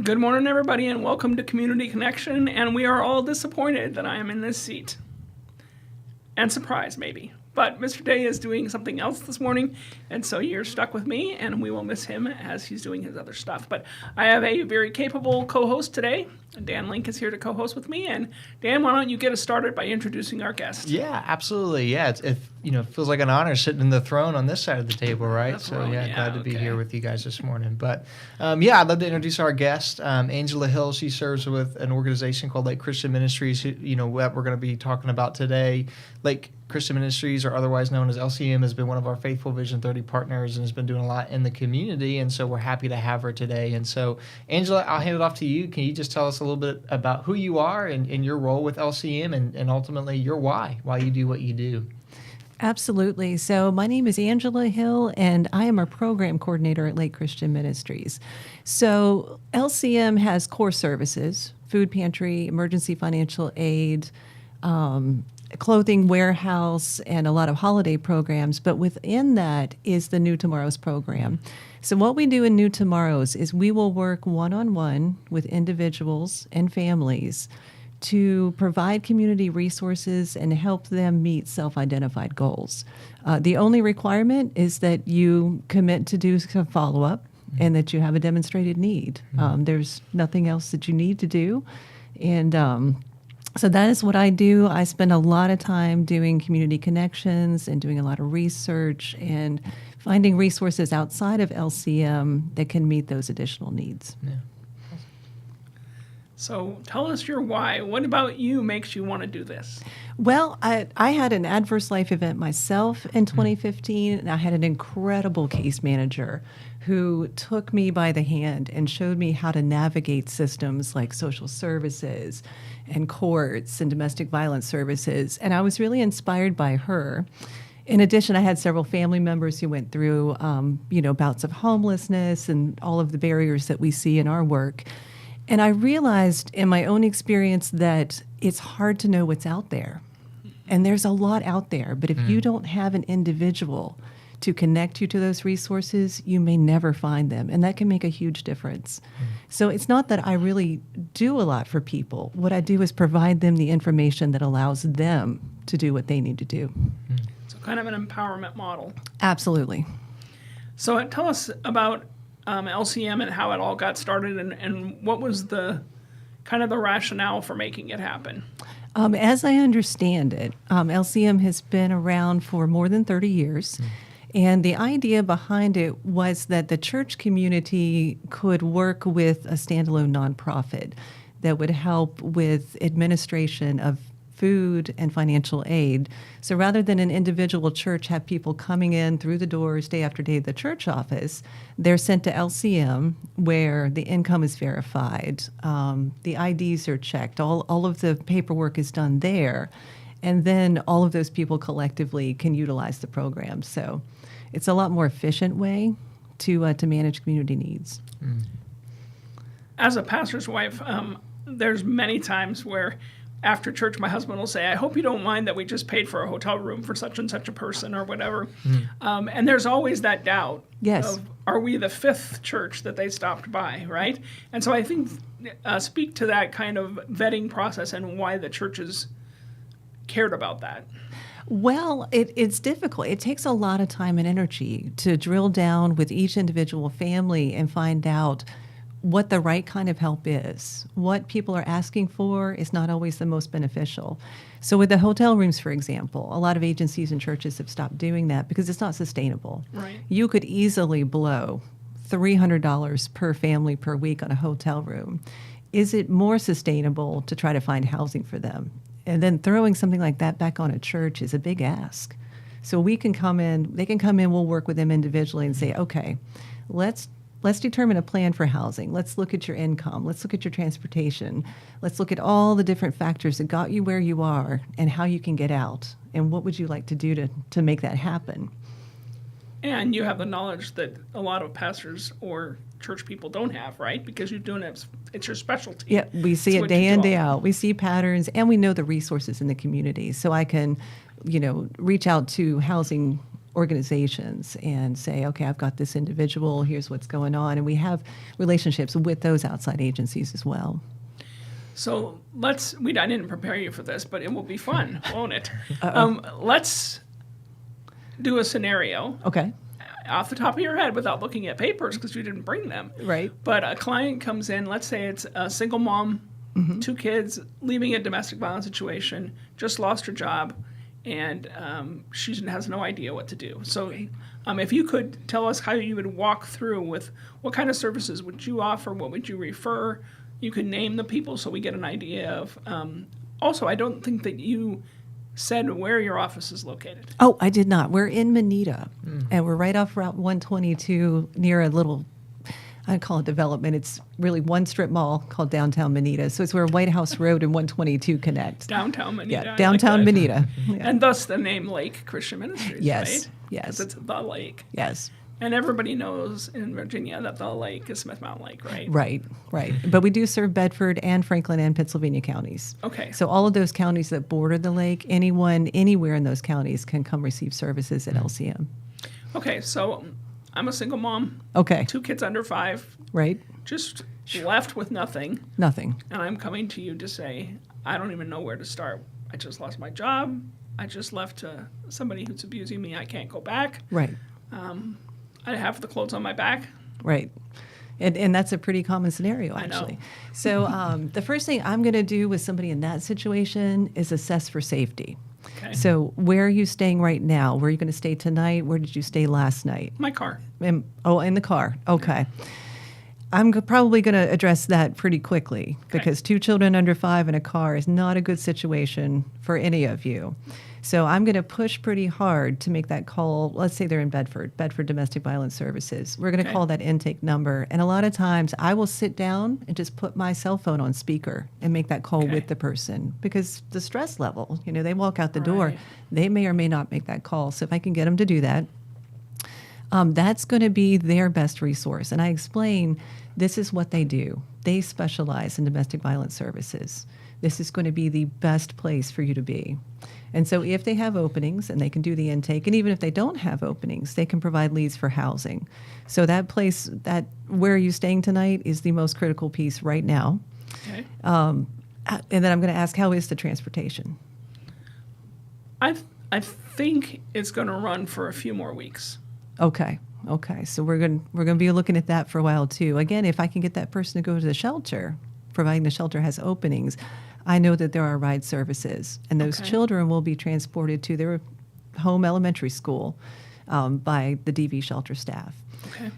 Good morning, everybody, and welcome to Community Connection. And we are all disappointed that I am in this seat. And surprised, maybe. But Mr. Day is doing something else this morning, and so you're stuck with me, and we will miss him as he's doing his other stuff. But I have a very capable co-host today. Dan Link is here to co-host with me. And Dan, why don't you get us started by introducing our guest? Yeah, absolutely. Yeah, it feels like an honor sitting in the throne on this side of the table, right? That's so right. yeah, glad to be here with you guys this morning. But I'd love to introduce our guest, Angela Hill. She serves with an organization called Lake Christian Ministries. What we're going to be talking about today. Lake Christian Ministries, or otherwise known as LCM, has been one of our faithful Vision 30 partners and has been doing a lot in the community. And so we're happy to have her today. And so, Angela, I'll hand it off to you. Can you just tell us a little bit about who you are and your role with LCM and ultimately your why you do what you do? Absolutely. So my name is Angela Hill, and I am a program coordinator at Lake Christian Ministries. So LCM has core services: food pantry, emergency financial aid, clothing warehouse, and a lot of holiday programs. But within that is the New Tomorrows program. So what we do in New Tomorrows is we will work one-on-one with individuals and families to provide community resources and help them meet self-identified goals. The only requirement is that you commit to do some follow-up and that you have a demonstrated need. There's nothing else that you need to do. And so that is what I do. I spend a lot of time doing community connections and doing a lot of research and finding resources outside of LCM that can meet those additional needs. Yeah. So tell us your why. What about you makes you want to do this? Well, I had an adverse life event myself in 2015, and I had an incredible case manager who took me by the hand and showed me how to navigate systems like social services and courts and domestic violence services. And I was really inspired by her. In addition, I had several family members who went through, bouts of homelessness and all of the barriers that we see in our work. And I realized in my own experience that it's hard to know what's out there. And there's a lot out there. But if you don't have an individual to connect you to those resources, you may never find them. And that can make a huge difference. So it's not that I really do a lot for people. What I do is provide them the information that allows them to do what they need to do. So kind of an empowerment model. Absolutely. So tell us about LCM and how it all got started, and what was the kind of the rationale for making it happen? As I understand it, LCM has been around for more than 30 years. And the idea behind it was that the church community could work with a standalone nonprofit that would help with administration of food and financial aid. So rather than an individual church have people coming in through the doors day after day at the church office, they're sent to LCM where the income is verified, the IDs are checked, all of the paperwork is done there, and then all of those people collectively can utilize the program. So it's a lot more efficient way to manage community needs. As a pastor's wife, there's many times where after church, my husband will say, I hope you don't mind that we just paid for a hotel room for such and such a person or whatever. And there's always that doubt of, are we the fifth church that they stopped by, right? And so I think speak to that kind of vetting process and why the churches cared about that. Well, it's difficult. It takes a lot of time and energy to drill down with each individual family and find out what the right kind of help is. What people are asking for is not always the most beneficial. So with the hotel rooms, for example, a lot of agencies and churches have stopped doing that because it's not sustainable. Right. You could easily blow $300 per family per week on a hotel room. Is it more sustainable to try to find housing for them? And then throwing something like that back on a church is a big ask. So we can come in, they can come in, we'll work with them individually and say, okay, let's determine a plan for housing. Let's look at your income. Let's look at your transportation. Let's look at all the different factors that got you where you are and how you can get out. And what would you like to do to make that happen? And you have the knowledge that a lot of pastors or church people don't have, right? Because you're doing it, it's your specialty. Yeah, we see it day in, day out. We see patterns, and we know the resources in the community. So I can, reach out to housing organizations and say, okay, I've got this individual, here's what's going on. And we have relationships with those outside agencies as well. So I didn't prepare you for this, but it will be fun, won't it? Let's do a scenario Okay. off the top of your head without looking at papers because you didn't bring them. Right. But a client comes in, let's say it's a single mom, 2 kids, leaving a domestic violence situation, just lost her job, and she has no idea what to do. So if you could tell us how you would walk through with what kind of services would you offer, what would you refer? You can name the people so we get an idea of. Also, I don't think that you said where your office is located. Oh, I did not. We're in Manita, and we're right off Route 122 near a little, I call it development. It's really one strip mall called Downtown Manita. So it's where White House Road and 122 connect. Downtown Manita. Yeah, Downtown Manita. Yeah. And thus the name Lake Christian Ministries, Yes, right? yes. Because it's the lake. Yes. And everybody knows in Virginia that the lake is Smith Mountain Lake, right? Right. But we do serve Bedford and Franklin and Pennsylvania counties. Okay. So all of those counties that border the lake, anyone, anywhere in those counties can come receive services at LCM. Okay, so I'm a single mom, Okay. 2 kids under 5, Right? just left with nothing, Nothing. and I'm coming to you to say, I don't even know where to start. I just lost my job. I just left to somebody who's abusing me. I can't go back. Right. I have the clothes on my back. Right. And that's a pretty common scenario, I know. actually. So the first thing I'm going to do with somebody in that situation is assess for safety. Okay. So where are you staying right now? Where are you going to stay tonight? Where did you stay last night? My car. In the car. Okay. I'm probably going to address that pretty quickly because 2 children under 5 in a car is not a good situation for any of you. So I'm going to push pretty hard to make that call. Let's say they're in Bedford Domestic Violence Services. We're going to call that intake number. And a lot of times I will sit down and just put my cell phone on speaker and make that call with the person because the stress level, they walk out the door, Right. they may or may not make that call. So if I can get them to do that, that's going to be their best resource. And I explain this is what they do. They specialize in domestic violence services. This is going to be the best place for you to be. And so if they have openings and they can do the intake, and even if they don't have openings, they can provide leads for housing. So that place, that where are you staying tonight is the most critical piece right now. Okay. And then I'm going to ask, how is the transportation? I think it's going to run for a few more weeks. Okay. So we're going to be looking at that for a while too. Again, if I can get that person to go to the shelter, providing the shelter has openings, I know that there are ride services, and those children will be transported to their home elementary school by the DV shelter staff. Okay.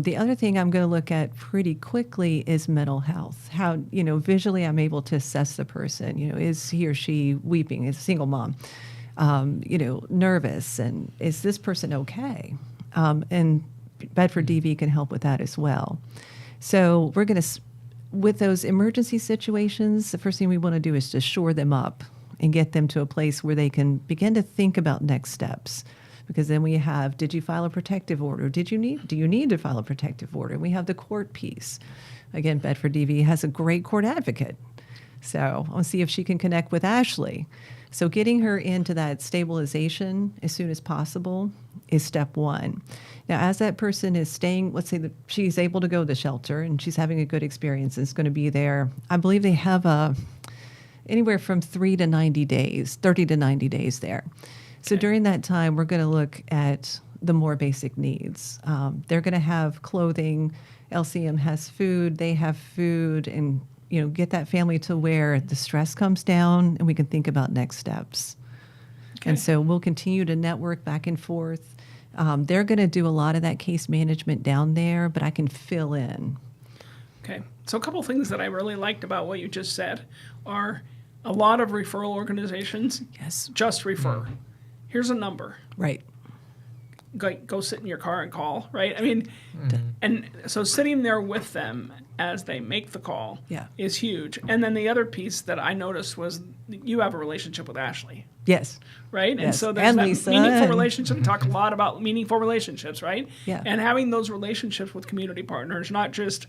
The other thing I'm going to look at pretty quickly is mental health. How, visually I'm able to assess the person. Is he or she weeping? Is a single mom, nervous? And is this person okay? And Bedford DV can help with that as well. So we're going to, with those emergency situations, the first thing we want to do is to shore them up and get them to a place where they can begin to think about next steps. Because then we have, did you file a protective order? Do you need to file a protective order? And we have the court piece. Again, Bedford DV has a great court advocate. So I'll see if she can connect with Ashley. So getting her into that stabilization as soon as possible is step one. Now, as that person is staying, let's say that she's able to go to the shelter and she's having a good experience and is going to be there. I believe they have anywhere from 30 to 90 days there. So during that time, we're going to look at the more basic needs. They're going to have clothing. LCM has food. They have food, and get that family to where the stress comes down, and we can think about next steps. Okay. And so we'll continue to network back and forth. They're going to do a lot of that case management down there, but I can fill in. Okay. So a couple things that I really liked about what you just said are a lot of referral organizations just refer. Here's a number. Right. Go sit in your car and call, right? I mean, and so sitting there with them as they make the call is huge. And then the other piece that I noticed was you have a relationship with Ashley. Yes. Right? Yes. And so there's that Lisa meaningful relationship. We talk a lot about meaningful relationships, right? Yeah. And having those relationships with community partners, not just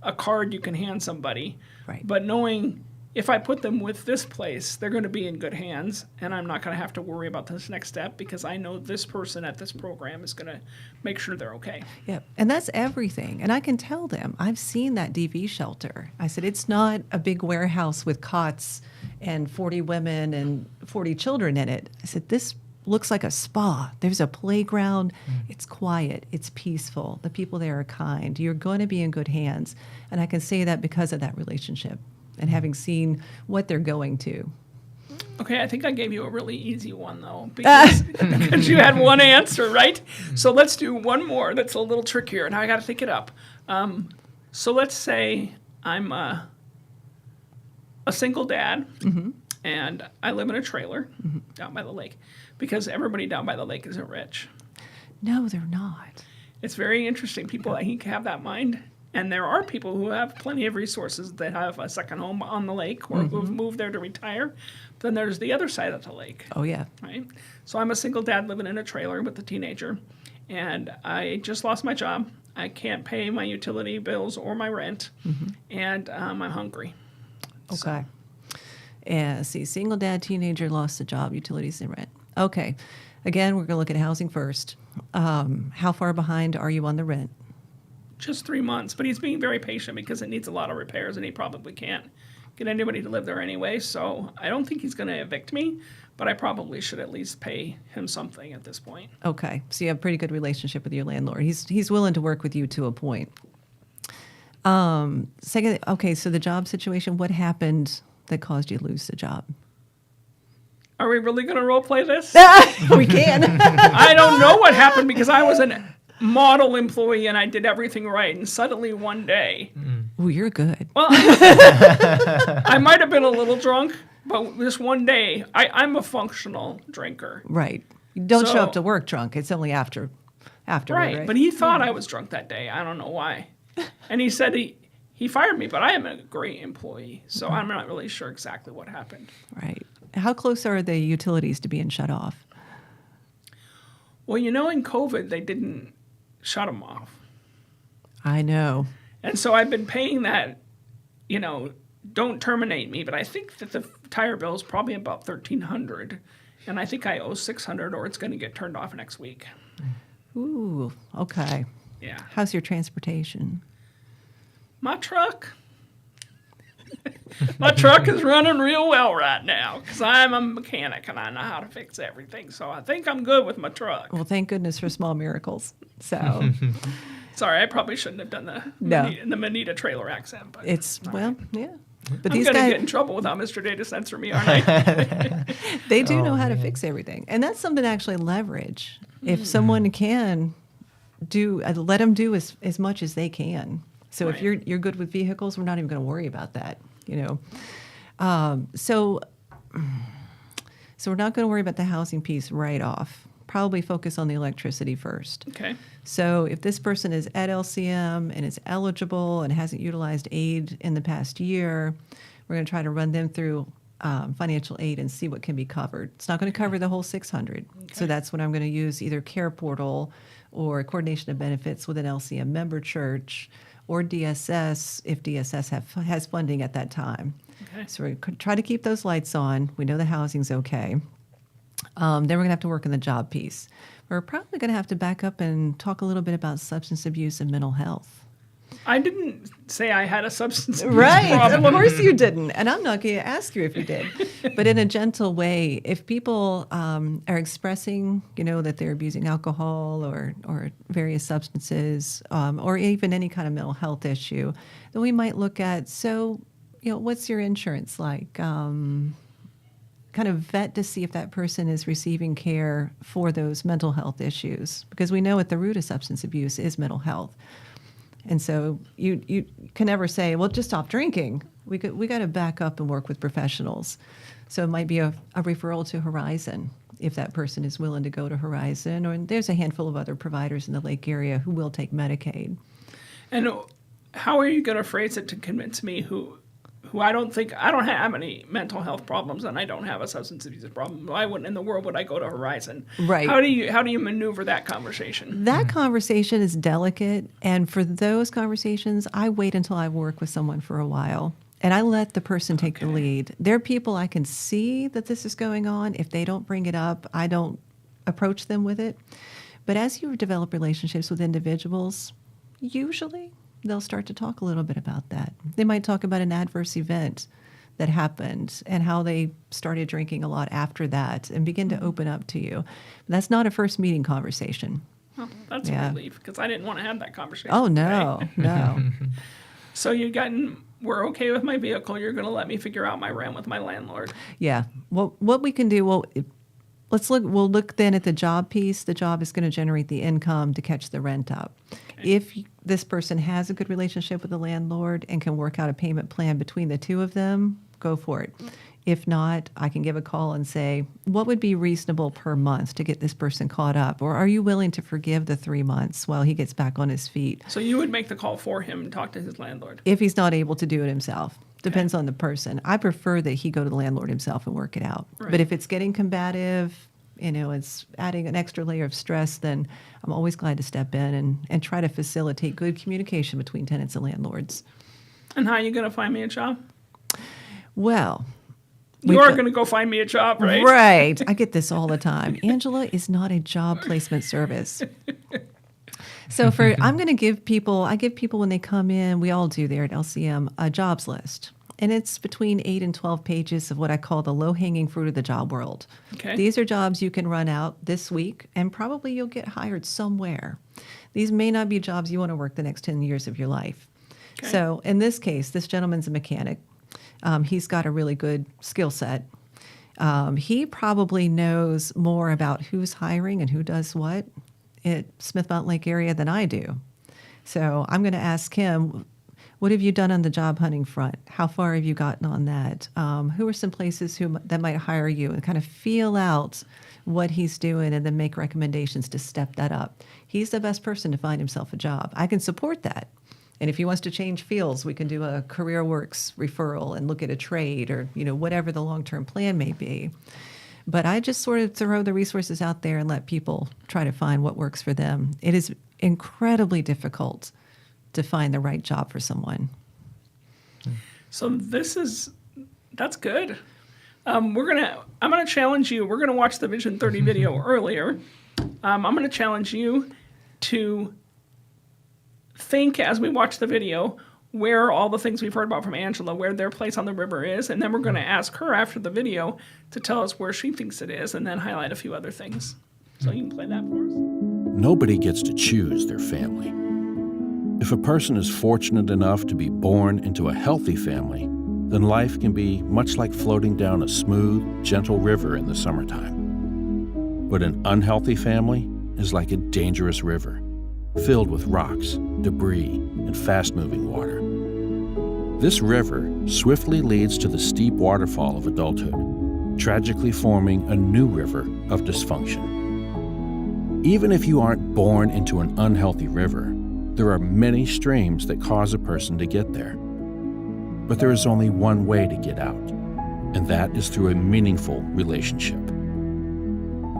a card you can hand somebody, right, but knowing if I put them with this place, they're going to be in good hands, and I'm not going to have to worry about this next step because I know this person at this program is going to make sure they're okay. Yeah, and that's everything. And I can tell them, I've seen that DV shelter. I said, it's not a big warehouse with cots and 40 women and 40 children in it. I said, this looks like a spa. There's a playground. It's quiet. It's peaceful. The people there are kind. You're going to be in good hands. And I can say that because of that relationship and having seen what they're going to. Okay, I think I gave you a really easy one, though, because you had one answer, right? So let's do one more that's a little trickier, and I got to think it up. So let's say I'm a single dad, and I live in a trailer down by the lake, because everybody down by the lake isn't rich. No, they're not. It's very interesting. People, I think, have that mind. And there are people who have plenty of resources that have a second home on the lake or who've moved there to retire. Then there's the other side of the lake. Oh, yeah. Right? So I'm a single dad living in a trailer with a teenager, and I just lost my job. I can't pay my utility bills or my rent, and I'm hungry. Okay. Yeah, see, single dad, teenager, lost the job, utilities and rent. Okay. Again, we're going to look at housing first. How far behind are you on the rent? Just 3 months, but he's being very patient because it needs a lot of repairs, and he probably can't get anybody to live there anyway. So I don't think he's going to evict me, but I probably should at least pay him something at this point. Okay, so you have a pretty good relationship with your landlord. He's willing to work with you to a point. Second, okay, so the job situation, what happened that caused you to lose the job? Are we really going to role play this? We can. I don't know what happened because I was a model employee and I did everything right, and suddenly one day, Oh, you're good. well, I might have been a little drunk, but this one day, I'm a functional drinker. Right. You don't show So- up to work drunk. It's only afterward, Right, but he thought I was drunk that day. I don't know why. And he said he fired me, but I am a great employee, so I'm not really sure exactly what happened. Right. How close are the utilities to being shut off? Well, in COVID, they didn't shut them off. I know. And so I've been paying that, don't terminate me, but I think that the tire bill is probably about $1,300, and I think I owe $600 or it's going to get turned off next week. Ooh, okay. Yeah. How's your transportation? My truck. My truck is running real well right now because I'm a mechanic and I know how to fix everything. So I think I'm good with my truck. Well, thank goodness for small miracles. So Sorry, I probably shouldn't have done the Manita trailer accent. But it's, well, yeah. But I'm these going to guys, get in trouble without Mr. Data Censor me, aren't I? they do know how to fix everything. And that's something to actually leverage. If someone can let them do as much as they can. So if Right. you're good with vehicles, we're not even going to worry about that, So we're not going to worry about the housing piece right off. Probably focus on the electricity first. Okay. So if this person is at LCM and is eligible and hasn't utilized aid in the past year, we're going to try to run them through financial aid and see what can be covered. It's not going to cover the whole 600. So that's when I'm going to use either Care Portal or Coordination of Benefits with an LCM member church or DSS if DSS has funding at that time. Okay. So we're going to try to keep those lights on. We know the housing's okay. Then we're going to have to work on the job piece. We're probably going to have to back up and talk a little bit about substance abuse and mental health. I didn't say I had a substance abuse Right. problem. Of course you didn't. And I'm not going to ask you if you did. But in a gentle way, if people are expressing, that they're abusing alcohol or various substances or even any kind of mental health issue, then we might look at, what's your insurance like? Kind of vet to see if that person is receiving care for those mental health issues. Because we know at the root of substance abuse is mental health. And so you can never say, well, just stop drinking. We got to back up and work with professionals. So it might be a referral to Horizon if that person is willing to go to Horizon. Or there's a handful of other providers in the Lake area who will take Medicaid. And how are you going to phrase it to convince me who I don't have any mental health problems and I don't have a substance abuse problem? Why wouldn't in the world would I go to Horizon? Right. How do you maneuver that conversation? That conversation is delicate, and for those conversations, I wait until I work with someone for a while And I let the person take the lead. There are people I can see that this is going on. If they don't bring it up, I don't approach them with it. But as you develop relationships with individuals, usually they'll start to talk a little bit about that. They might talk about an adverse event that happened and how they started drinking a lot after that and begin to open up to you. That's not a first meeting conversation. Oh, that's a relief, because I didn't want to have that conversation. Oh, no, right? no. So we're okay with my vehicle. You're going to let me figure out my rent with my landlord. Yeah. Well, what we can do, we'll look then at the job piece. The job is going to generate the income to catch the rent up. Okay. If this person has a good relationship with the landlord and can work out a payment plan between the two of them, go for it. If not, I can give a call and say, what would be reasonable per month to get this person caught up? Or are you willing to forgive the 3 months while he gets back on his feet? So you would make the call for him and talk to his landlord? If he's not able to do it himself. Depends on the person. I prefer that he go to the landlord himself and work it out. Right. But if it's getting combative, it's adding an extra layer of stress, then I'm always glad to step in and try to facilitate good communication between tenants and landlords. And how are you going to find me a job? Well, you are going to go find me a job, right? Right. I get this all the time. Angela is not a job placement service. So I'm going to give people when they come in, we all do there at LCM, a jobs list. And it's between 8 and 12 pages of what I call the low-hanging fruit of the job world. Okay. These are jobs you can run out this week, and probably you'll get hired somewhere. These may not be jobs you want to work the next 10 years of your life. Okay. So in this case, this gentleman's a mechanic. He's got a really good skill set. He probably knows more about who's hiring and who does what at Smith Mountain Lake area than I do. So I'm going to ask him, what have you done on the job hunting front? How far have you gotten on that? Who are some places that might hire you? And kind of feel out what he's doing and then make recommendations to step that up. He's the best person to find himself a job. I can support that. And if he wants to change fields, we can do a CareerWorks referral and look at a trade or, whatever the long-term plan may be. But I just sort of throw the resources out there and let people try to find what works for them. It is incredibly difficult to find the right job for someone. So that's good. I'm gonna challenge you. We're gonna watch the Vision 30 video earlier. I'm gonna challenge you to think as we watch the video where all the things we've heard about from Angela, where their place on the river is, and then we're going to ask her after the video to tell us where she thinks it is, and then highlight a few other things. So you can play that for us. Nobody gets to choose their family. If a person is fortunate enough to be born into a healthy family, then life can be much like floating down a smooth, gentle river in the summertime. But an unhealthy family is like a dangerous river, filled with rocks, debris, and fast-moving water. This river swiftly leads to the steep waterfall of adulthood, tragically forming a new river of dysfunction. Even if you aren't born into an unhealthy river, there are many streams that cause a person to get there. But there is only one way to get out, and that is through a meaningful relationship.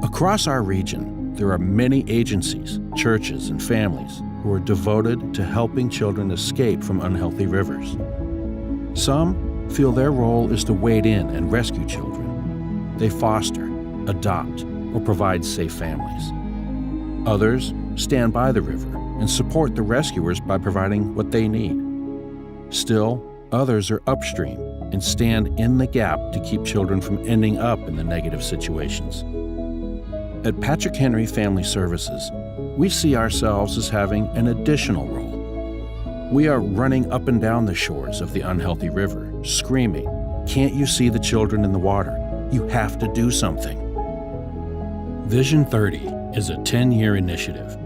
Across our region, there are many agencies, churches, and families who are devoted to helping children escape from unhealthy rivers. Some feel their role is to wade in and rescue children. They foster, adopt, or provide safe families. Others stand by the river and support the rescuers by providing what they need. Still, others are upstream and stand in the gap to keep children from ending up in the negative situations. At Patrick Henry Family Services, we see ourselves as having an additional role. We are running up and down the shores of the unhealthy river, screaming, "Can't you see the children in the water? You have to do something." Vision 30 is a 10-year initiative.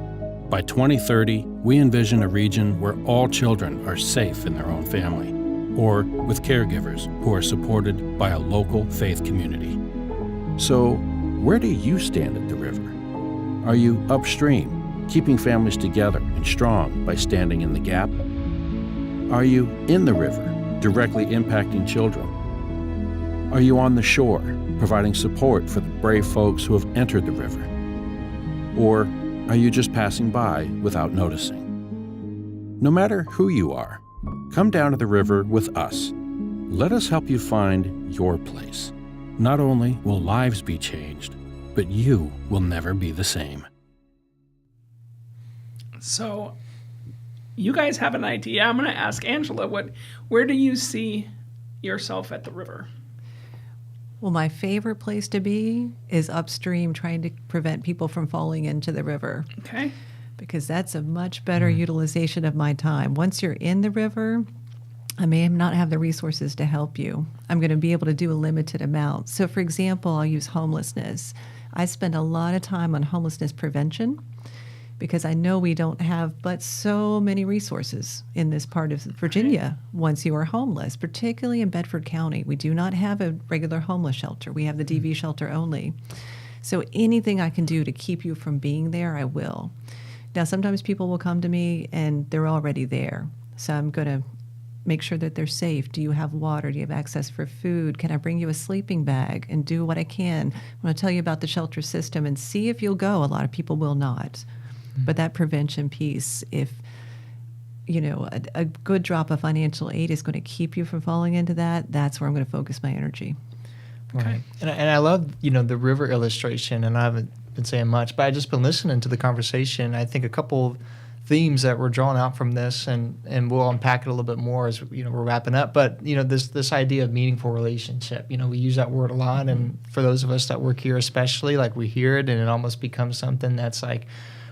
By 2030, we envision a region where all children are safe in their own family, or with caregivers who are supported by a local faith community. So, where do you stand at the river? Are you upstream, keeping families together and strong by standing in the gap? Are you in the river, directly impacting children? Are you on the shore, providing support for the brave folks who have entered the river? Or are you just passing by without noticing? No matter who you are, come down to the river with us. Let us help you find your place. Not only will lives be changed, but you will never be the same. So you guys have an idea. I'm going to ask Angela, where do you see yourself at the river? Well, my favorite place to be is upstream, trying to prevent people from falling into the river, Okay. because that's a much better utilization of my time. Once you're in the river, I may not have the resources to help you. I'm going to be able to do a limited amount. So, for example, I'll use homelessness. I spend a lot of time on homelessness prevention because I know we don't have but so many resources in this part of Virginia once you are homeless, particularly in Bedford County. We do not have a regular homeless shelter. We have the DV shelter only. So anything I can do to keep you from being there, I will. Now, sometimes people will come to me and they're already there. So I'm going to make sure that they're safe. Do you have water? Do you have access for food? Can I bring you a sleeping bag? And do what I can. I'm going to tell you about the shelter system and see if you'll go. A lot of people will not. But that prevention piece, if a good drop of financial aid is going to keep you from falling into that, that's where I'm going to focus my energy. Right. And I love, the river illustration, and I haven't been saying much, but I just been listening to the conversation. I think a couple of themes that were drawn out from this, and we'll unpack it a little bit more as we're wrapping up. But this idea of meaningful relationship, we use that word a lot, and for those of us that work here, especially, like we hear it, and it almost becomes something that's like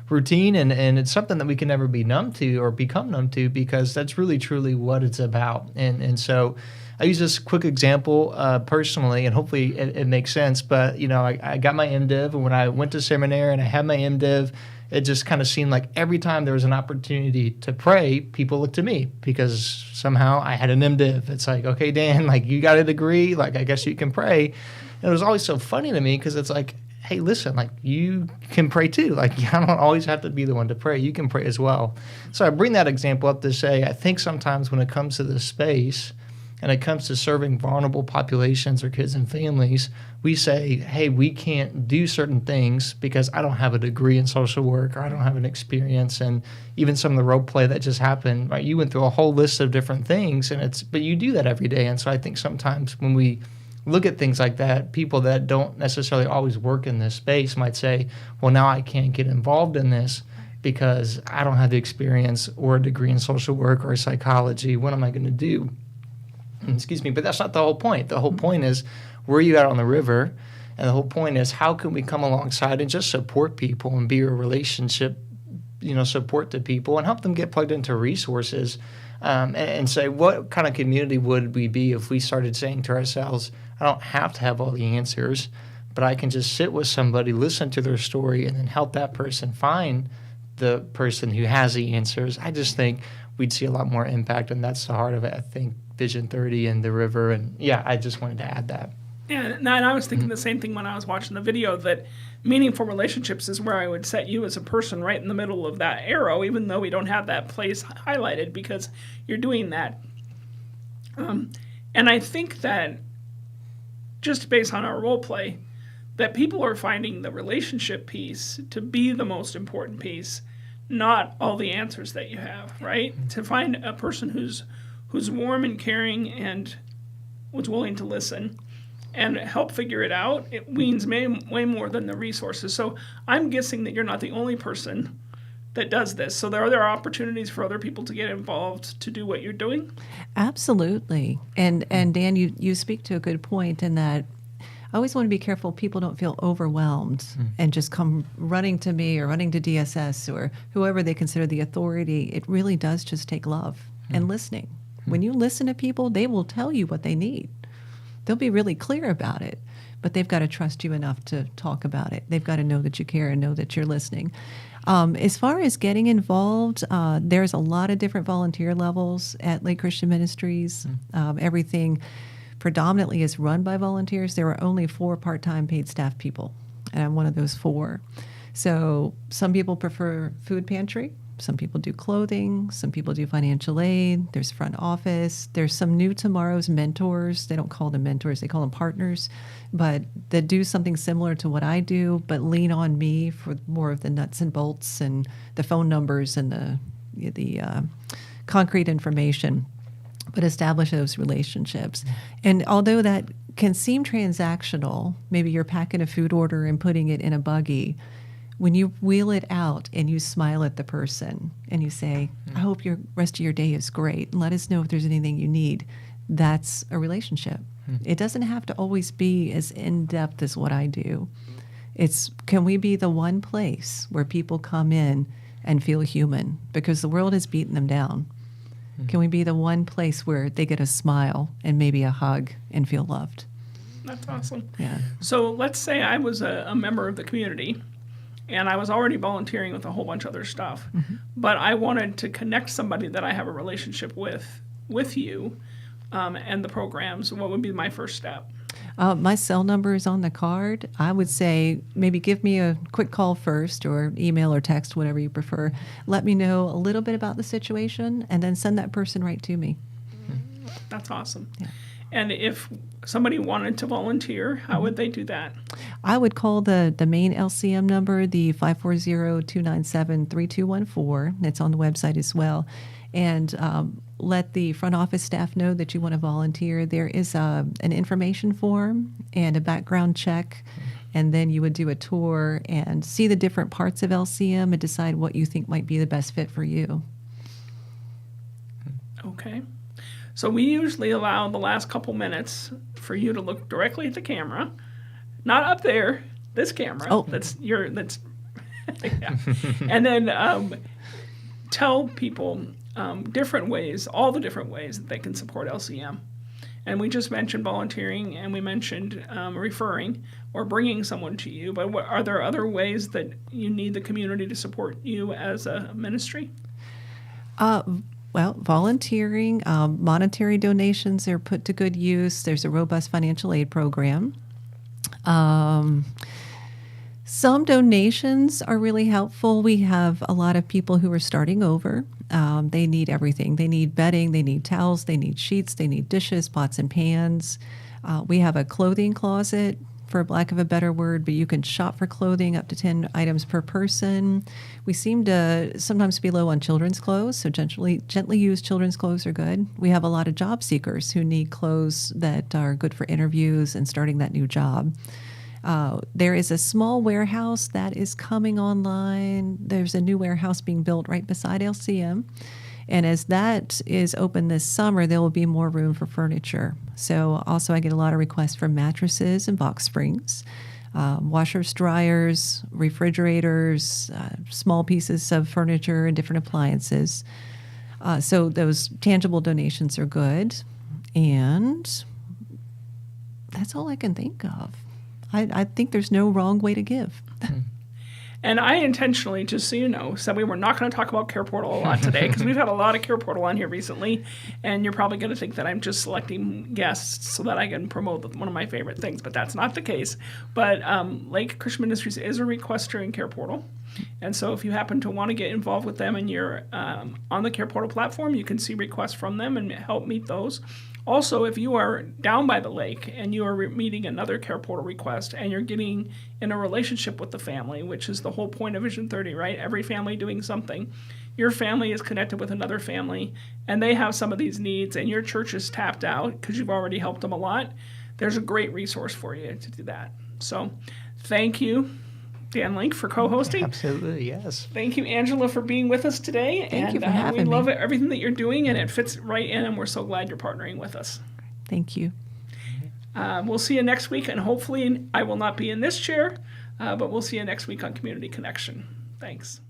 routine, and it's something that we can never be numb to or become numb to, because that's really truly what it's about. And so I use this quick example personally, and hopefully it makes sense. But I got my MDiv, and when I went to seminary and I had my MDiv, it just kind of seemed like every time there was an opportunity to pray, people looked to me because somehow I had an MDiv. It's like, okay, Dan, like you got a degree, like I guess you can pray. And it was always so funny to me because it's like, hey, listen, like you can pray too. Like I don't always have to be the one to pray. You can pray as well. So I bring that example up to say, I think sometimes when it comes to this space and it comes to serving vulnerable populations or kids and families, we say, hey, we can't do certain things because I don't have a degree in social work or I don't have an experience. And even some of the role play that just happened, right? You went through a whole list of different things, but you do that every day. And so I think sometimes when we look at things like that, people that don't necessarily always work in this space might say, well, now I can't get involved in this because I don't have the experience or a degree in social work or psychology. What am I going to do? Excuse me, but that's not the whole point. The whole point is, where are you at on the river? And the whole point is, how can we come alongside and just support people and be a relationship, support to people and help them get plugged into resources, and say, what kind of community would we be if we started saying to ourselves, I don't have to have all the answers, but I can just sit with somebody, listen to their story, and then help that person find the person who has the answers. I just think we'd see a lot more impact, and that's the heart of it, I think, Vision 30 and the river. And yeah, I just wanted to add that. Yeah, and I was thinking the same thing when I was watching the video, that meaningful relationships is where I would set you as a person right in the middle of that arrow, even though we don't have that place highlighted, because you're doing that. And I think that just based on our role play, that people are finding the relationship piece to be the most important piece, not all the answers that you have, right? To find a person who's warm and caring and was willing to listen and help figure it out, it means way more than the resources. So I'm guessing that you're not the only person that does this. So there are opportunities for other people to get involved to do what you're doing? Absolutely. And Dan, you speak to a good point in that I always want to be careful people don't feel overwhelmed and just come running to me or running to DSS or whoever they consider the authority. It really does just take love and listening. When you listen to people, they will tell you what they need. They'll be really clear about it, but they've got to trust you enough to talk about it. They've got to know that you care and know that you're listening. As far as getting involved, there's a lot of different volunteer levels at Lake Christian Ministries. Everything predominantly is run by volunteers. There are only 4 part-time paid staff people, and I'm one of those 4. So some people prefer food pantry. Some people do clothing. Some people do financial aid. There's front office. There's some new tomorrow's mentors. They don't call them mentors. They call them partners. But that do something similar to what I do, but lean on me for more of the nuts and bolts and the phone numbers and the concrete information. but establish those relationships. And although that can seem transactional, maybe you're packing a food order and putting it in a buggy, when you wheel it out and you smile at the person and you say, I hope your rest of your day is great, and let us know if there's anything you need, that's a relationship. It doesn't have to always be as in-depth as what I do. It's, can we be the one place where people come in and feel human? Because the world has beaten them down. Can we be the one place where they get a smile and maybe a hug and feel loved? That's awesome. Yeah. So let's say I was a member of the community and I was already volunteering with a whole bunch of other stuff, but I wanted to connect somebody that I have a relationship with you and the programs. What would be my first step? My cell number is on the card. I would say maybe give me a quick call first, or email or text, whatever you prefer. Let me know a little bit about the situation, and then send that person right to me. That's awesome. Yeah. And if somebody wanted to volunteer, how would they do that? I would call the main LCM number, the 540-297-3214. It's on the website as well. And let the front office staff know that you want to volunteer. There is an information form and a background check, and then you would do a tour and see the different parts of LCM and decide what you think might be the best fit for you. Okay. So we usually allow the last couple minutes for you to look directly at the camera, not up there, this camera. Oh. That's yeah. And then tell people different ways, all the different ways that they can support LCM. And we just mentioned volunteering, and we mentioned referring or bringing someone to you. But are there other ways that you need the community to support you as a ministry? Well, volunteering, monetary donations are put to good use. There's a robust financial aid program. Some donations are really helpful. We have a lot of people who are starting over. They need everything. They need bedding, they need towels, they need sheets, they need dishes, pots and pans. We have a clothing closet, for lack of a better word, but you can shop for clothing up to 10 items per person. We seem to sometimes be low on children's clothes, so gently used children's clothes are good. We have a lot of job seekers who need clothes that are good for interviews and starting that new job. There is a small warehouse that is coming online. There's a new warehouse being built right beside LCM. And as that is open this summer, there will be more room for furniture. So also I get a lot of requests for mattresses and box springs, washers, dryers, refrigerators, small pieces of furniture and different appliances. So those tangible donations are good. And that's all I can think of. I think there's no wrong way to give. And I intentionally, just so you know, said we were not going to talk about Care Portal a lot today because we've had a lot of Care Portal on here recently, and you're probably going to think that I'm just selecting guests so that I can promote one of my favorite things, but that's not the case. But Lake Christian Ministries is a requester in Care Portal, and so if you happen to want to get involved with them and you're on the Care Portal platform, you can see requests from them and help meet those. Also, if you are down by the lake and you are meeting another Care Portal request and you're getting in a relationship with the family, which is the whole point of Vision 30, right? Every family doing something. Your family is connected with another family and they have some of these needs and your church is tapped out because you've already helped them a lot. There's a great resource for you to do that. So thank you, Dan Link, for co-hosting. Absolutely, yes. Thank you, Angela, for being with us today. Thank you for having me. We love everything that you're doing, and it fits right in, and we're so glad you're partnering with us. Thank you. We'll see you next week, and hopefully I will not be in this chair, but we'll see you next week on Community Connection. Thanks.